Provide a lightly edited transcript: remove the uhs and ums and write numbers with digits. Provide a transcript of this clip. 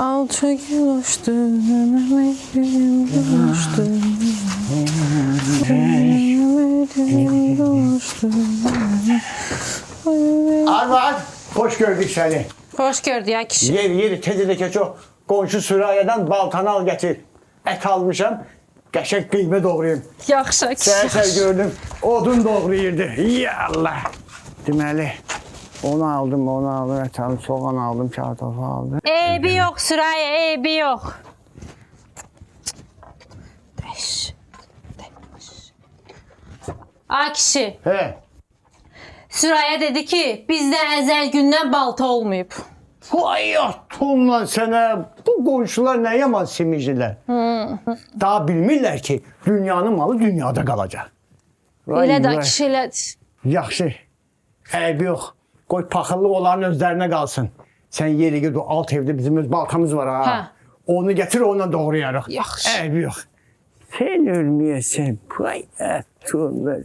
Alça gülüştü, Mehmet gülüm gülüştü. Arvad, hoş gördük seni. Hoş gördü ya kişi. Yeri tezideki çok komşu sürayeden baltanı al getir. Et almışam, qəşəng kıyma doğrayayım. Yaxşı kişi. Səhər gördüm, odun doğrayırdı. Yallah. Deməli, onu aldım, et aldım, soğan aldım, kartofu aldım. Eybi yok Süreyya, eybi yok. A kişi, He. Süreyya dedi ki bizde ezel gündən balta olmayıb. Vay atımla sənə, bu qonşular ne yaman simicilər. Daha bilmirlər ki, dünyanın malı dünyada qalacaq. Elə də kişi, elədir. Yaxşı, eybi yox. Qoy paxıllıq onların özlərinə qalsın. Sən yeri gör, o alt evdə bizim öz baltamız var ha. Hə. Onu getir, onunla doğrayarıq. Yaxşı. Eybi yox. Sen ölməyəsən, pay atımla.